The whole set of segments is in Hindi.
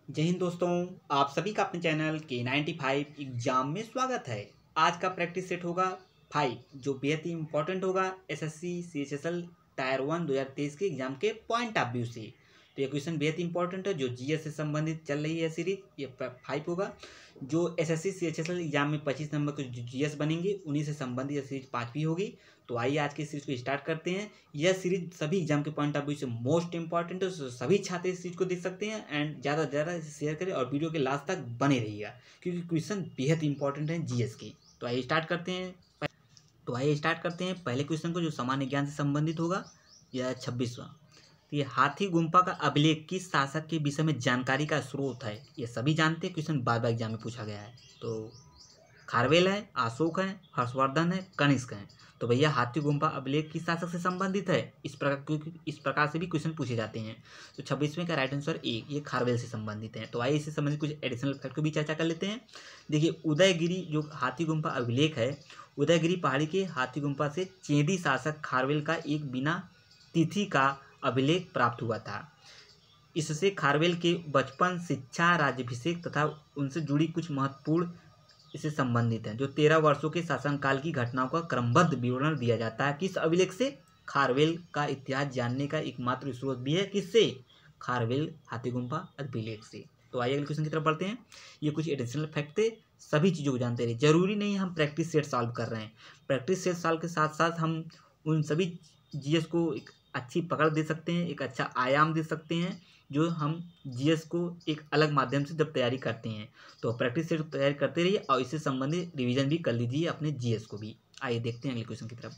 जय हिंद दोस्तों। आप सभी का अपने चैनल K95 एग्जाम में स्वागत है। आज का प्रैक्टिस सेट होगा 5 जो बेहद ही इंपॉर्टेंट होगा एसएससी CHSL टायर 1 2023 के एग्जाम के पॉइंट ऑफ व्यू से। तो ये क्वेश्चन बेहद इंपॉर्टेंट है जो जीएस से संबंधित चल रही है सीरीज। ये 5 होगा जो एसएससी CHSL एग्जाम में 25 नंबर के जो जीएस बनेंगे उन्हीं से संबंधित सीरीज 5वीं होगी। तो आइए आज की सीरीज को स्टार्ट करते हैं। यह सीरीज सभी एग्जाम के पॉइंट ऑफ व्यू से मोस्ट इंपॉर्टेंट है, तो सभी छात्र इस चीज़ को देख सकते हैं एंड ज़्यादा से ज़्यादा इसे शेयर करें और वीडियो के लास्ट तक बने रहिएगा क्योंकि क्वेश्चन बेहद इंपॉर्टेंट है जीएस की। तो आइए स्टार्ट करते हैं पहले क्वेश्चन को जो सामान्य ज्ञान से संबंधित होगा। यह 26वां। तो ये हाथी गुम्फा का अभिलेख किस शासक के विषय में जानकारी का स्रोत है? ये सभी जानते हैं, क्वेश्चन बार बार एग्जाम में पूछा गया है। तो खारवेल है, अशोक है, हर्षवर्धन है, कनिष्क है। तो भैया हाथी गुम्फा अभिलेख किस शासक से संबंधित है? इस प्रकार से भी क्वेश्चन पूछे जाते हैं। तो 26वें का राइट आंसर ए, ये खारवेल से संबंधित है। तो आइए इससे संबंधित कुछ एडिशनल फैक्ट को भी चर्चा कर लेते हैं। देखिए उदयगिरी जो हाथी गुम्फा अभिलेख है, उदयगिरी पहाड़ी के हाथी गुम्फा से चेदी शासक खारवेल का एक बिना तिथि का अभिलेख प्राप्त हुआ था। इससे खारवेल के बचपन, शिक्षा, राज्याभिषेक तथा उनसे जुड़ी कुछ महत्वपूर्ण इससे संबंधित है। जो 13 वर्षों के शासनकाल की घटनाओं का क्रमबद्ध विवरण दिया जाता है किस अभिलेख से? खारवेल का इतिहास जानने का एकमात्र स्रोत भी है किससे? खारवेल हाथी गुम्फा अभिलेख से। तो आइए अगले क्वेश्चन की तरफ बढ़ते हैं। ये कुछ एडिशनल फैक्ट थे, सभी चीज़ों को जानते रहिए। जरूरी नहीं हम प्रैक्टिस सेट सॉल्व कर रहे हैं, प्रैक्टिस सेट सॉल्व के साथ साथ हम उन सभी जीएस को एक अच्छी पकड़ दे सकते हैं, एक अच्छा आयाम दे सकते हैं जो हम जीएस को एक अलग माध्यम से जब तैयारी करते हैं। तो प्रैक्टिस से तैयारी करते रहिए और इससे संबंधित रिवीजन भी कर लीजिए अपने जीएस को भी। आइए देखते हैं अगले क्वेश्चन की तरफ।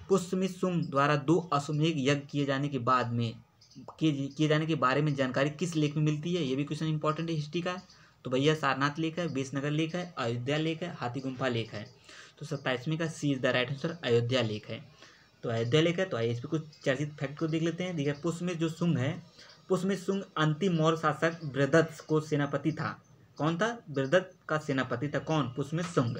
पुष्यमित्र शुंग द्वारा 2 अश्वमेध यज्ञ किए जाने के बारे में जानकारी किस लेख में मिलती है? ये भी क्वेश्चन इंपॉर्टेंट है हिस्ट्री का। तो भैया सारनाथ लेख है, बेसनगर लेख है, अयोध्या लेख है, हाथी गुम्फा लेख है। तो 27वें का C is the right answer, Ayodhya लेख है। तो अयोध्या लेख है। तो आइए इस पर कुछ चर्चित फैक्ट को देख लेते हैं। देखिए पुष्यमित्र जो शुंग है, पुष्यमित्र शुंग अंतिम मौर्य शासक बृहदत्त को सेनापति था। कौन था? बृहदत्त का सेनापति था। कौन? पुष्यमित्र शुंग।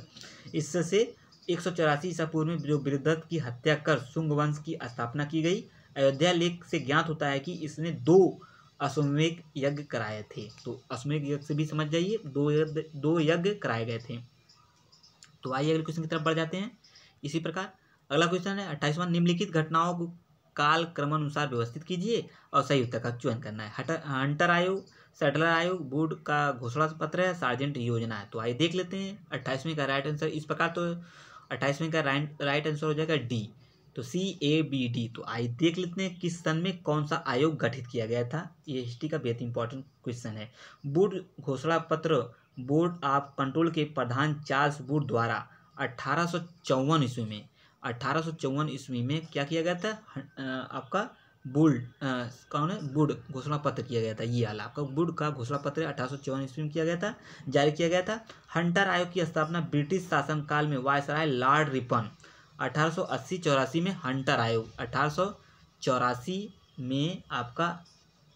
इससे 184 ईसा पूर्व में जो बृहदत्त की हत्या कर शुंग वंश की स्थापना की गई। अयोध्या लेख से ज्ञात होता है कि इसने 2 अश्वमेध यज्ञ कराए थे। तो अश्वमेध यज्ञ से भी समझ जाइए, 2 यज्ञ कराए गए थे। तो आइए अगले क्वेश्चन की तरफ बढ़ जाते हैं। इसी प्रकार अगला क्वेश्चन है 28वां। निम्नलिखित घटनाओं को काल क्रमानुसार व्यवस्थित कीजिए और सही उत्तर का चयन करना है। हंटर आयोग, सेटलर आयोग, बोर्ड का घोषणा पत्र है, सार्जेंट योजना है। तो आइए देख लेते हैं 28वें का राइट आंसर इस प्रकार। तो 28वें का राइट आंसर हो जाएगा डी, तो CABD। तो आइए देख लेते हैं किस सन में कौन सा आयोग गठित किया गया था। ये हिस्ट्री का बेहद इंपॉर्टेंट क्वेश्चन है। बोर्ड घोषणा पत्र बोर्ड ऑफ कंट्रोल के प्रधान चार्ल्स वुड द्वारा 1854 ईस्वी में क्या किया गया था? आपका बुल्ड कौन है? वुड घोषणा पत्र किया गया था। ये वाला आपका वुड का घोषणा पत्र 1854 ईस्वी में किया गया था, जारी किया गया था। हंटर आयोग की स्थापना ब्रिटिश शासनकाल में वायसराय लॉर्ड रिपन 1880-84 में हंटर आयोग 1884 में आपका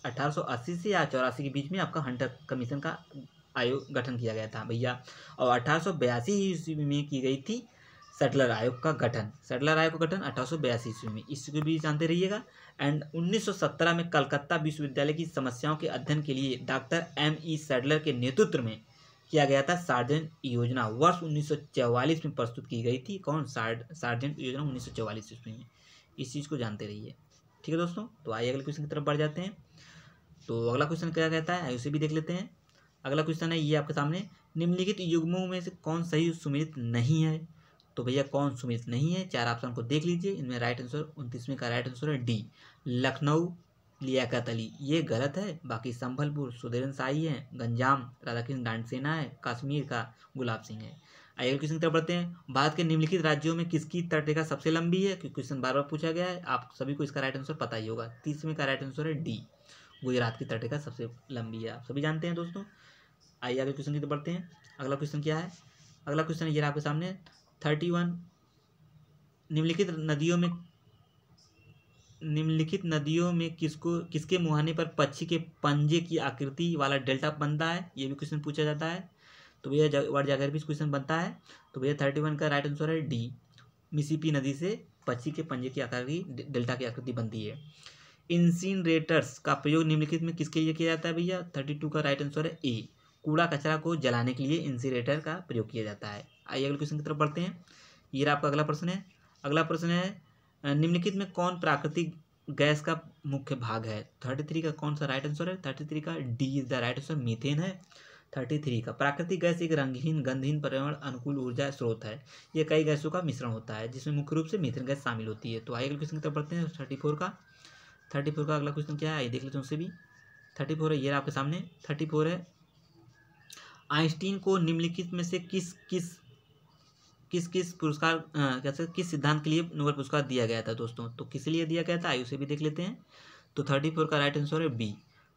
1880 से या 84 के बीच में आपका हंटर कमीशन का आयोग गठन किया गया था भैया। और 1882 ईस्वी में की गई थी सेटलर आयोग का गठन। सेटलर आयोग का गठन 1882 ईस्वी में, इसको भी जानते रहिएगा। एंड 1917 में कलकत्ता विश्वविद्यालय की समस्याओं के अध्ययन के लिए डॉक्टर M.E. सैडलर के नेतृत्व में किया गया था सार्जेंट योजना, वर्ष 1944 में प्रस्तुत की गई थी। कौन? सार्जेंट योजना 1944 ईस्वी में। इस चीज़ को जानते रहिए, ठीक है दोस्तों। तो आइए अगले क्वेश्चन की तरफ बढ़ जाते हैं। तो अगला क्वेश्चन क्या कहता है उसे भी देख लेते हैं। अगला क्वेश्चन है ये आपके सामने, निम्नलिखित युग्मों में से कौन सही सुमेलित नहीं है? तो भैया कौन सुमेलित नहीं है? 4 ऑप्शन को देख लीजिए। इनमें राइट आंसर 29वें का राइट आंसर है डी, लखनऊ लियाकत अली। ये गलत है। बाकी संभलपुर सुधीरन शाही है, गंजाम राधाकृष्ण डांडसेना है, कश्मीर का गुलाब सिंह है। आइए क्वेश्चन की तरफ बढ़ते हैं। भारत के निम्नलिखित राज्यों में किसकी तटरेखा सबसे लंबी है? क्योंकि क्वेश्चन बार बार पूछा गया है, आप सभी को इसका राइट आंसर पता ही होगा। 30वें का राइट आंसर है डी, गुजरात की तटरेखा सबसे लंबी है, आप सभी जानते हैं दोस्तों। आइए अगले क्वेश्चन की तरफ बढ़ते हैं। अगला क्वेश्चन क्या है? अगला क्वेश्चन ये आपके सामने 31। निम्नलिखित नदियों में किसके मुहाने पर पक्षी के पंजे की आकृति वाला डेल्टा बनता है? ये भी क्वेश्चन पूछा जाता है। तो भैया वर्ड जाकर भी क्वेश्चन बनता है। तो भैया 31 का राइट आंसर है डी, मिसिसिपी नदी से पक्षी के पंजे की आकृति डेल्टा की आकृति बनती है। इंसिनरेटर्स का प्रयोग निम्नलिखित में किसके लिए किया जाता है भैया? 32 का राइट आंसर है ए, कूड़ा कचरा को जलाने के लिए इंसिनरेटर का प्रयोग किया जाता है। आइए अगले क्वेश्चन की तरफ बढ़ते हैं। ये आपका अगला प्रश्न है। अगला प्रश्न है निम्नलिखित में कौन प्राकृतिक गैस का मुख्य भाग है? 33 का कौन सा राइट आंसर है? 33 का D is the right answer, methane है 33 का। प्राकृतिक गैस एक रंगहीन गंधहीन पर्यावरण अनुकूल ऊर्जा स्रोत है। ये कई गैसों का मिश्रण होता है जिसमें मुख्य रूप से मीथेन गैस शामिल होती है। तो आइए अगले क्वेश्चन की तरफ बढ़ते हैं। 34 का अगला क्वेश्चन क्या है, आइए देख लेते हैं उससे भी। 34 है, ये आपके सामने 34 है। आइंस्टीन को निम्नलिखित में से किस पुरस्कार किस सिद्धांत के लिए नोबेल पुरस्कार दिया गया था दोस्तों? तो किस लिए दिया गया था, आइए उसे भी देख लेते हैं। तो 34 का राइट आंसर है बी,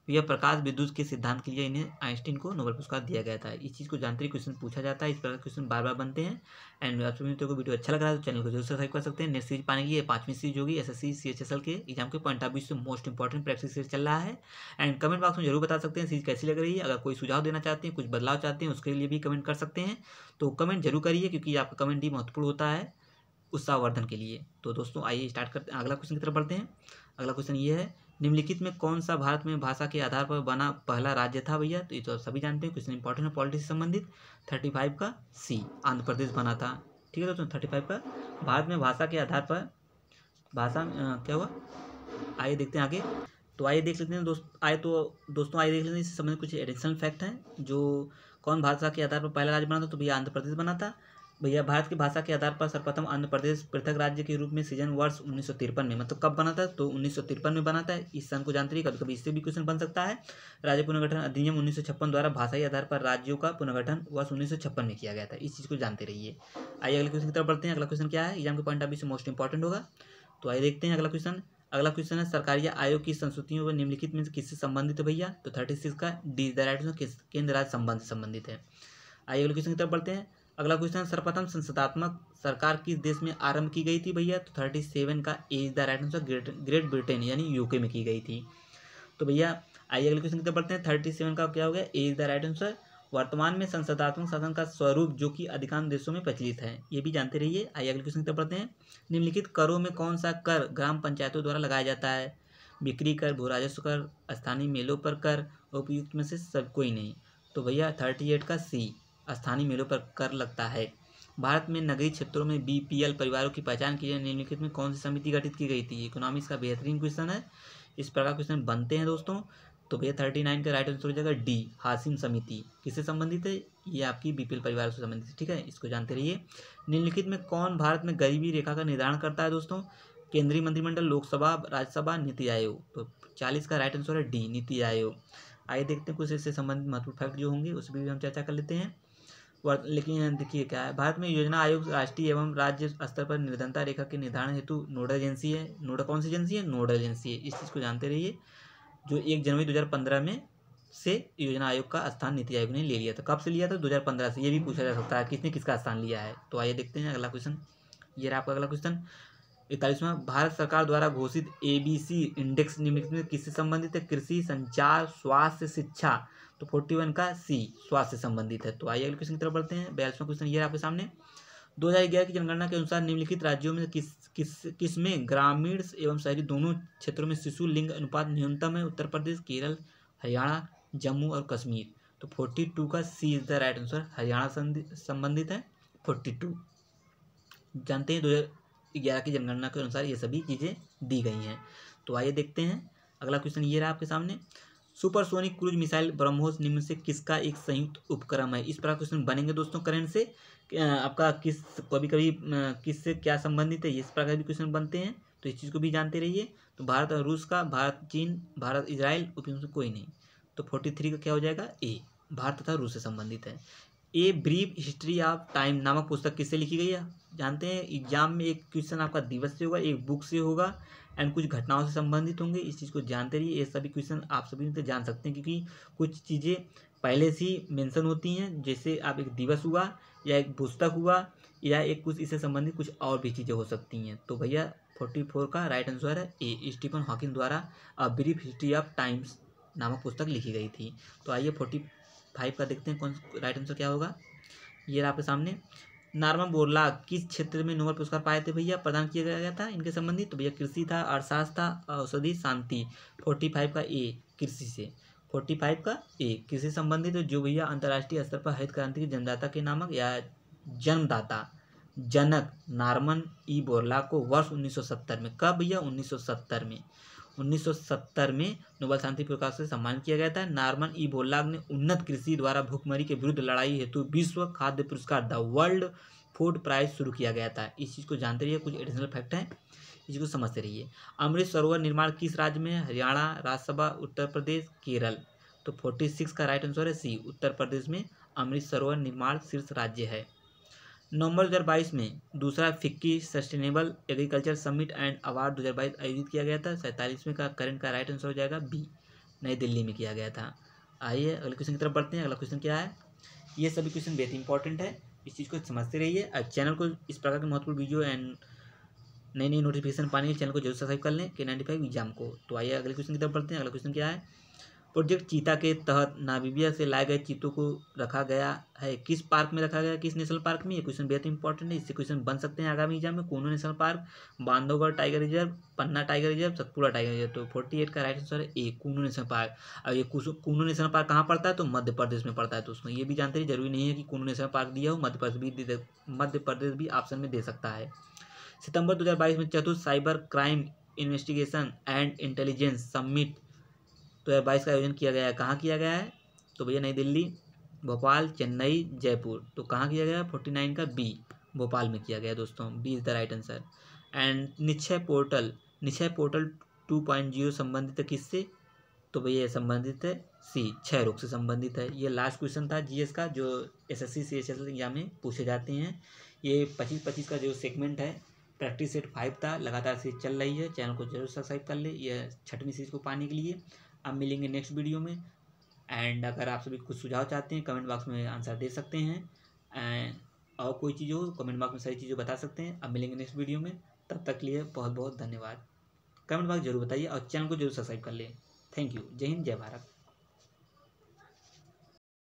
यह प्रकाश विद्युत के सिद्धांत के लिए इन्हें आइंस्टीन को नोबेल पुरस्कार दिया गया था। इस चीज़ को जानते ही क्वेश्चन पूछा जाता है, इस प्रकार क्वेश्चन बार बार बनते हैं। एंड आप सभी मित्रों को वीडियो अच्छा लग रहा है तो चैनल को जरूर सब्सक्राइब कर सकते हैं। नेक्स्ट सीरीज पाने के लिए 5वीं सीरीज होगी SSC CHSL के एग्जाम के पॉइंट ऑफ व्यू से मोस्ट इंपॉर्टेंट प्रैक्टिस सीरीज चल रहा है। एंड कमेंट बॉक्स में जरूर बता सकते हैं सीरीज कैसी लग रही है। अगर कोई सुझाव देना चाहते हैं, कुछ बदलाव चाहते हैं, उसके लिए भी कमेंट कर सकते हैं। तो कमेंट जरूर करिए क्योंकि आपका कमेंट ही महत्वपूर्ण होता है उत्साहवर्धन के लिए। तो दोस्तों आइए स्टार्ट करते हैं, अगला क्वेश्चन की तरफ बढ़ते हैं। अगला क्वेश्चन ये है, निम्नलिखित में कौन सा भारत में भाषा के आधार पर बना पहला राज्य था भैया? तो ये तो सभी जानते हैं, क्वेश्चन इंपॉर्टेंट है पॉलिटिक्स से संबंधित। 35 का सी, आंध्र प्रदेश बना था। ठीक है दोस्तों, 35 का भारत में भाषा के आधार पर क्या हुआ, आइए देखते हैं आगे। तो आइए देख लेते हैं दोस्तों आइए देख लेते हैं इससे संबंधित कुछ एडिशनल फैक्ट हैं। जो कौन भाषा के आधार पर पहला राज्य बना था? तो भैया आंध्र प्रदेश बना था। भैया भारत की भाषा के आधार पर सर्वप्रथम आंध्र प्रदेश पृथक राज्य के रूप में सृजन वर्ष 1953 में, मतलब कब बना था? तो 1953 में बना था। इस सन को जानते रहिए, कभी कभी इससे भी क्वेश्चन बन सकता है। राज्य पुनर्गठन अधिनियम 1956 द्वारा भाषाई आधार पर राज्यों का पुनर्गठन वर्ष 1956 में किया गया था। इस चीज़ को जानते रहिए। आइए अगले क्वेश्चन की तरफ बढ़ते हैं। अगला क्वेश्चन क्या है, एग्जाम के पॉइंट ऑफ व्यू से मोस्ट इंपॉर्टेंट होगा। तो आइए देखते हैं अगला क्वेश्चन है, सरकारी आयोग की संस्तुतियों व निम्नलिखित में किससे संबंधित है भैया? तो 36 का डी द राइट आंसर केंद्र राज्य संबंध से संबंधित है। आइए अगले क्वेश्चन की तरफ बढ़ते हैं। अगला क्वेश्चन, सर्वप्रथम संसदात्मक सरकार किस देश में आरंभ की गई थी भैया? तो 37 का A is the right answer Great Britain यानी यूके में की गई थी। तो भैया आइए अगले क्वेश्चन की तरफ बढ़ते हैं। 37 का क्या हो गया, ए इज द राइट आंसर। वर्तमान में संसदात्मक शासन का स्वरूप जो कि अधिकांश देशों में प्रचलित है, ये भी जानते रहिए। आइए अगले क्वेश्चन की तरफ बढ़ते हैं। निम्नलिखित करों में कौन सा कर ग्राम पंचायतों द्वारा लगाया जाता है? बिक्री कर, भू राजस्व कर, स्थानीय मेलों पर कर, उपयुक्त में से सब कोई नहीं। तो भैया 38 का सी, स्थानीय मेलों पर कर लगता है। भारत में नगरीय क्षेत्रों में BPL परिवारों की पहचान के लिए निम्नलिखित में कौन सी समिति गठित की गई थी? इकोनॉमिक्स का बेहतरीन क्वेश्चन है, इस प्रकार क्वेश्चन बनते हैं दोस्तों। तो भैया 39 का राइट आंसर हो जाएगा डी, हासिम समिति। किससे संबंधित है? ये आपकी BPL परिवार से संबंधित है। ठीक है, इसको जानते रहिए। निम्नलिखित में कौन भारत में गरीबी रेखा का निर्धारण करता है दोस्तों? केंद्रीय मंत्रिमंडल, लोकसभा, राज्यसभा, नीति आयोग। तो 40 का राइट आंसर है डी, नीति आयोग। आइए देखते हैं कुछ इससे संबंधित महत्वपूर्ण फैक्ट जो होंगे उस पर भी हम चर्चा कर लेते हैं। लेकिन देखिए क्या है, भारत में योजना आयोग राष्ट्रीय एवं राज्य स्तर पर निर्धनता रेखा के निर्धारण हेतु नोडल एजेंसी है। कौन सी एजेंसी है? नोडल एजेंसी है। इस चीज़ को जानते रहिए। जो 1 जनवरी 2015 में से योजना आयोग का स्थान नीति आयोग ने ले लिया था। कब से लिया था? 2015 से। ये भी पूछा जा सकता है किसने किसका स्थान लिया है। तो आइए देखते हैं अगला क्वेश्चन। ये रहा आपका अगला क्वेश्चन 41वां, भारत सरकार द्वारा घोषित ABC इंडेक्स निम्नलिखित में किससे संबंधित है? कृषि, संचार, स्वास्थ्य, शिक्षा। तो 41 का सी, स्वास्थ्य से संबंधित है। तो आइए अगले क्वेश्चन की तरफ बढ़ते हैं। 42वां क्वेश्चन ये आपके सामने, 2011 की जनगणना के अनुसार निम्नलिखित राज्यों में किस में ग्रामीण एवं शहरी दोनों क्षेत्रों में शिशु लिंग अनुपात न्यूनतम है? उत्तर प्रदेश, केरल, हरियाणा, जम्मू और कश्मीर। तो 42 का C is the right answer, Haryana संबंधित है 42। जानते हैं 2011 की जनगणना के अनुसार ये सभी चीज़ें दी गई हैं। तो आइए देखते हैं अगला क्वेश्चन ये रहा आपके सामने, सुपरसोनिक क्रूज मिसाइल ब्रह्मोस निम्न से किसका एक संयुक्त उपक्रम है? इस प्रकार क्वेश्चन बनेंगे दोस्तों करंट से। आपका कभी किससे क्या संबंधित है, इस प्रकार भी क्वेश्चन बनते हैं। तो इस चीज़ को भी जानते रहिए। तो भारत और रूस का, भारत चीन, भारत इजराइल, उपयोग से कोई नहीं। तो 43 का क्या हो जाएगा? ए, भारत तथा रूस से संबंधित है। A brief history of time नामक पुस्तक किससे लिखी गई है? जानते हैं एग्जाम में एक क्वेश्चन आपका दिवस से होगा, एक बुक से होगा एंड कुछ घटनाओं से संबंधित होंगे। इस चीज़ को जानते रहिए। ये सभी क्वेश्चन आप सभी तो जान सकते हैं क्योंकि कुछ चीज़ें पहले से ही मेंशन होती हैं, जैसे आप एक दिवस हुआ या एक पुस्तक हुआ या एक कुछ इससे संबंधित कुछ और भी चीज़ें हो सकती हैं। तो भैया 44 का राइट आंसर है ए, स्टीफन हॉकिंग द्वारा a brief history of times नामक पुस्तक लिखी गई थी। तो आइए 45 का देखते हैं कौन राइट आंसर क्या होगा। ये रहा आपके सामने, नॉर्मन बोरलॉग किस क्षेत्र में नोबेल पुरस्कार पाए थे भैया, प्रदान किया गया था इनके संबंधित? तो भैया कृषि था, अर्थशास्त्र था, औषधि, शांति। 45 का ए कृषि से, 45 का ए कृषि संबंधित। जो भैया अंतर्राष्ट्रीय स्तर पर हरित क्रांति के जन्मदाता के नामक या जन्मदाता जनक नॉर्मन ई बोरलॉग को वर्ष 1970 में, कब भैया 1970 में, 1970 में नोबेल शांति पुरस्कार से सम्मानित किया गया था। नॉर्मन ई बोरलॉग ने उन्नत कृषि द्वारा भूखमरी के विरुद्ध लड़ाई हेतु विश्व खाद्य पुरस्कार द वर्ल्ड फूड प्राइज शुरू किया गया था। इस चीज़ को जानते रहिए, कुछ एडिशनल फैक्ट हैं, इसको समझते रहिए। अमृत सरोवर निर्माण किस राज्य में? हरियाणा, राज्यसभा, उत्तर प्रदेश, केरल। तो 46 का राइट आंसर है सी, उत्तर प्रदेश में अमृत सरोवर निर्माण शीर्ष राज्य है। नवंबर 2022 में दूसरा FICCI sustainable agriculture summit and award 2022 आयोजित किया गया था। 47वें का करंट का राइट आंसर हो जाएगा बी, नई दिल्ली में किया गया था। आइए अगले क्वेश्चन की तरफ बढ़ते हैं। अगला क्वेश्चन क्या है? ये सभी क्वेश्चन बेहद इंपॉर्टेंट है, इस चीज़ को समझते रहिए। और चैनल को इस प्रकार के महत्वपूर्ण वीडियो एंड नई नई नोटिफिकेशन पाने के लिए चैनल को जरूर सब्सक्राइब कर लें K95 एग्जाम को। तो आइए अगले क्वेश्चन की तरफ बढ़ते हैं। अगला क्वेश्चन क्या है? प्रोजेक्ट चीता के तहत नामीबिया से लाए गए चीतों को रखा गया है किस पार्क में रखा गया, किस नेशनल पार्क में? ये क्वेश्चन बेहद इंपॉर्टेंट है, इससे क्वेश्चन बन सकते हैं आगामी एग्जाम में। Kuno National Park, Bandhavgarh Tiger Reserve, Panna Tiger Reserve, Satpura Tiger Reserve. तो 48 का राइट आंसर है ए, कूनो नेशनल पार्क। अब ये कूनो नेशनल पार्क कहाँ पड़ता है? तो मध्य प्रदेश में पड़ता है। तो उसमें ये भी जानते हैं, जरूरी नहीं है कि कूनो नेशनल पार्क दिया हो, मध्य प्रदेश भी ऑप्शन में दे सकता है। सितंबर 2022 में चतुर्थ cyber crime investigation and intelligence summit 2022 का आयोजन किया गया है। कहाँ किया गया है? तो भैया नई दिल्ली, भोपाल, चेन्नई, जयपुर। तो कहाँ किया गया? 49 का बी, भोपाल में किया गया दोस्तों, B is the right answer. And Nishchay portal 2.0 संबंधित है किससे? तो भैया ये संबंधित है सी, क्षय रोग से संबंधित है। ये लास्ट क्वेश्चन था जीएस का, जो SSC CHSL एग्जाम में पूछे जाते हैं। ये 25-25 का जो सेगमेंट है, प्रैक्टिस सेट 5 था, लगातार सीरीज चल रही है। चैनल को जरूर सब्सक्राइब कर ले यह 6वीं सीरीज को पाने के लिए। अब मिलेंगे नेक्स्ट वीडियो में। एंड अगर आप सभी कुछ सुझाव चाहते हैं कमेंट बॉक्स में आंसर दे सकते हैं। एंड और कोई चीज़ हो कमेंट बॉक्स में सारी चीज़ें बता सकते हैं। अब मिलेंगे नेक्स्ट वीडियो में, तब तक के लिए बहुत बहुत धन्यवाद। कमेंट बॉक्स जरूर बताइए और चैनल को जरूर सब्सक्राइब कर लें। Thank you. जय हिंद, जय भारत।